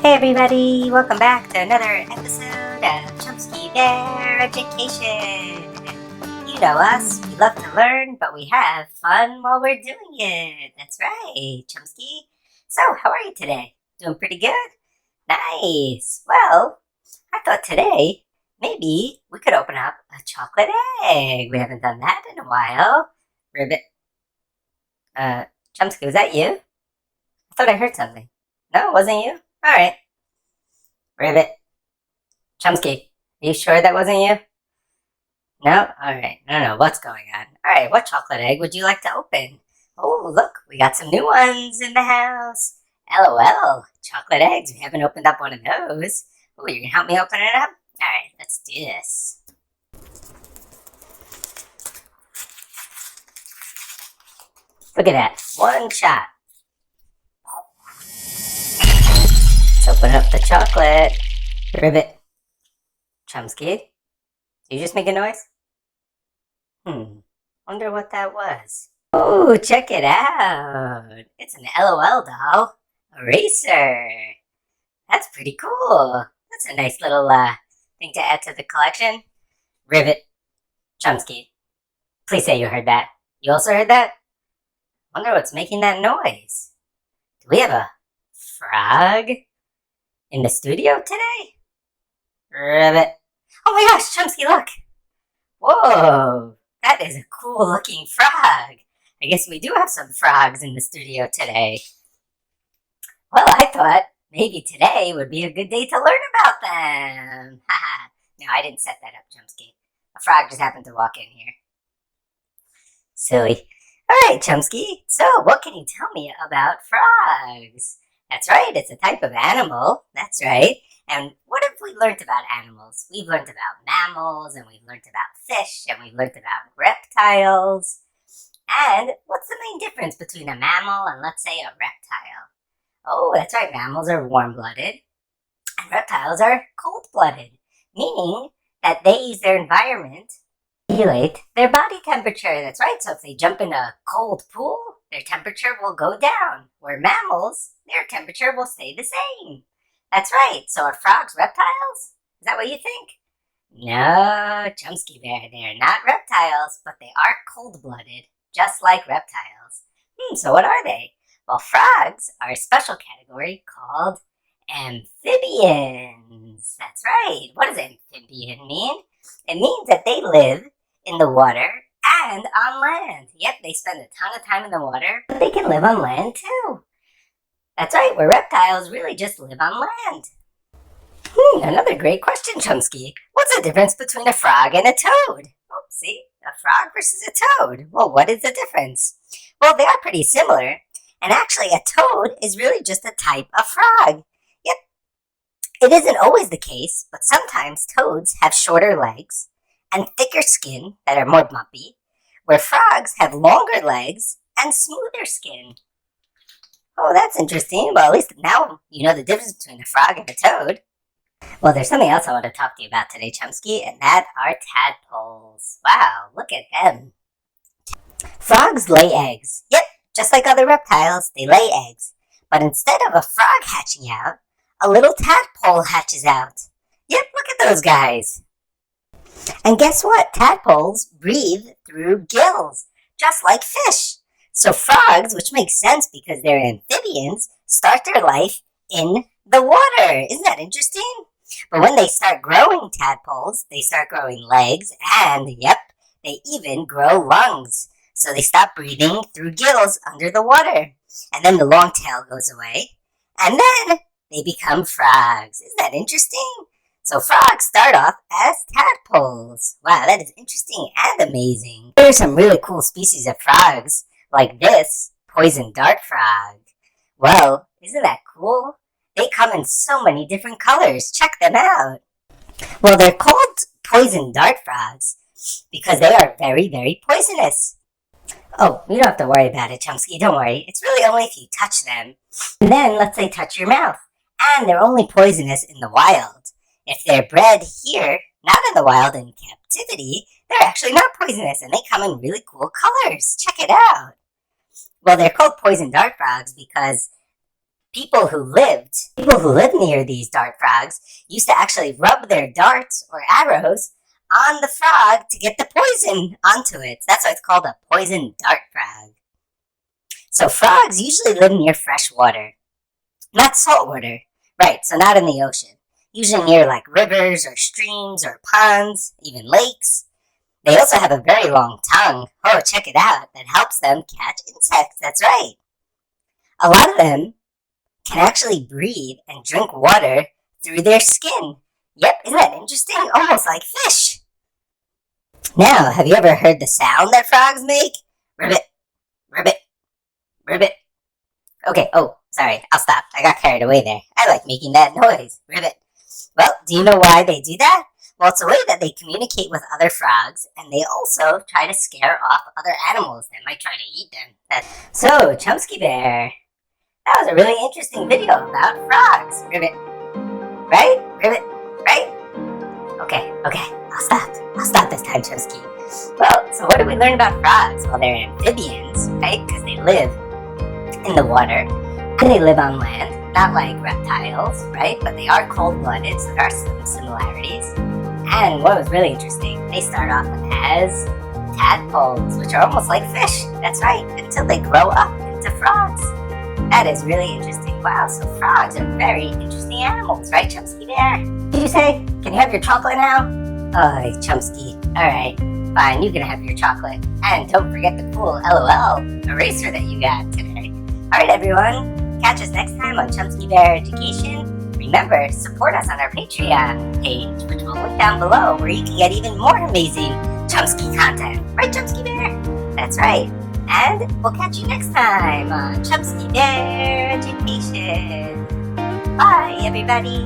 Hey everybody, welcome back to another episode of Chumsky Bear Education. You know us, we love to learn, but we have fun while we're doing it. That's right, Chumsky. So, how are you today? Doing pretty good? Nice. Well, I thought today, maybe we could open up a chocolate egg. We haven't done that in a while. Ribbit. Chumsky, was that you? I thought I heard something. No, it wasn't you? Alright. Ribbit. Chumsky, are you sure that wasn't you? No? Alright. I don't know what's going on. Alright, what chocolate egg would you like to open? Oh, look, we got some new ones in the house. LOL, chocolate eggs. We haven't opened up one of those. Oh, you're gonna help me open it up? Alright, let's do this. Look at that. One shot. Let's open up the chocolate. Ribbit. Chumsky, did you just make a noise? Wonder what that was. Oh, check it out. It's an LOL doll. Eraser. That's pretty cool. That's a nice little thing to add to the collection. Ribbit. Chumsky, please say you heard that. You also heard that? Wonder what's making that noise. Do we have a frog in the studio today? Ribbit. Oh my gosh, Chumsky, look! Whoa, that is a cool looking frog. I guess we do have some frogs in the studio today. Well, I thought maybe today would be a good day to learn about them. Haha. No, I didn't set that up, Chumsky. A frog just happened to walk in here. Silly. Alright, Chumsky, so what can you tell me about frogs? That's right, it's a type of animal. That's right. And what have we learned about animals? We've learned about mammals, and we've learned about fish, and we've learned about reptiles. And what's the main difference between a mammal and, let's say, a reptile? Oh, that's right, mammals are warm-blooded, and reptiles are cold-blooded, meaning that they use their environment to regulate their body temperature. That's right, so if they jump in a cold pool, their temperature will go down, where mammals, their temperature will stay the same. That's right, so are frogs reptiles? Is that what you think? No, Chumsky Bear, they're not reptiles, but they are cold-blooded, just like reptiles. So what are they? Well, frogs are a special category called amphibians. That's right. What does amphibian mean? It means that they live in the water and on land. Yep, they spend a ton of time in the water, but they can live on land too. That's right, where reptiles really just live on land. Another great question, Chumsky. What's the difference between a frog and a toad? Oh, see? A frog versus a toad. Well, what is the difference? Well, they are pretty similar. And actually, a toad is really just a type of frog. Yep. It isn't always the case, but sometimes toads have shorter legs and thicker skin that are more bumpy, where frogs have longer legs and smoother skin. Oh, that's interesting. Well, at least now you know the difference between a frog and a toad. Well, there's something else I want to talk to you about today, Chumsky, and that are tadpoles. Wow, look at them. Frogs lay eggs. Yep, just like other reptiles, they lay eggs. But instead of a frog hatching out, a little tadpole hatches out. Yep, look at those guys. And guess what? Tadpoles breathe through gills, just like fish. So frogs, which makes sense because they're amphibians, start their life in the water. Isn't that interesting? But when they start growing tadpoles, they start growing legs and, yep, they even grow lungs. So they stop breathing through gills under the water. And then the long tail goes away. And then they become frogs. Isn't that interesting? So frogs start off as tadpoles. Wow, that is interesting and amazing. There are some really cool species of frogs, like this poison dart frog. Well, isn't that cool? They come in so many different colors. Check them out. Well, they're called poison dart frogs because they are very, very poisonous. Oh, you don't have to worry about it, Chumsky. Don't worry. It's really only if you touch them. And then, let's say, touch your mouth. And they're only poisonous in the wild. If they're bred here, not in the wild, in captivity, they're actually not poisonous, and they come in really cool colors. Check it out. Well, they're called poison dart frogs because People who lived near these dart frogs used to actually rub their darts or arrows on the frog to get the poison onto it. That's why it's called a poison dart frog. So frogs usually live near fresh water, not salt water. Right, so not in the ocean. Usually near like rivers or streams or ponds, even lakes. They also have a very long tongue. Oh, check it out. That helps them catch insects. That's right. A lot of them can actually breathe and drink water through their skin. Yep, isn't that interesting? Almost like fish. Now, have you ever heard the sound that frogs make? Ribbit, ribbit, ribbit. Okay, oh, sorry, I'll stop. I got carried away there. I like making that noise. Ribbit. Well, do you know why they do that? Well, it's a way that they communicate with other frogs, and they also try to scare off other animals that might try to eat them. So, Chumsky Bear, that was a really interesting video about frogs. Ribbit. Right? Ribbit. Right? Okay, I'll stop this time, Chumsky. Well, so what did we learn about frogs? Well, they're amphibians, right? Because they live in the water, and they live on land, not like reptiles, right? But they are cold-blooded, so there are some similarities. And what was really interesting, they start off as tadpoles, which are almost like fish. That's right, until they grow up into frogs. That is really interesting. Wow, so frogs are very interesting animals, right, Chumsky Bear? Did you say, can you have your chocolate now? Oh, Chumsky. Alright, fine, you can have your chocolate. And don't forget the cool LOL eraser that you got today. Alright, everyone, catch us next time on Chumsky Bear Education. Remember, support us on our Patreon page, which will link down below, where you can get even more amazing Chumsky content. Right, Chumsky Bear? That's right. And we'll catch you next time on Chumsky Bear Education. Bye, everybody.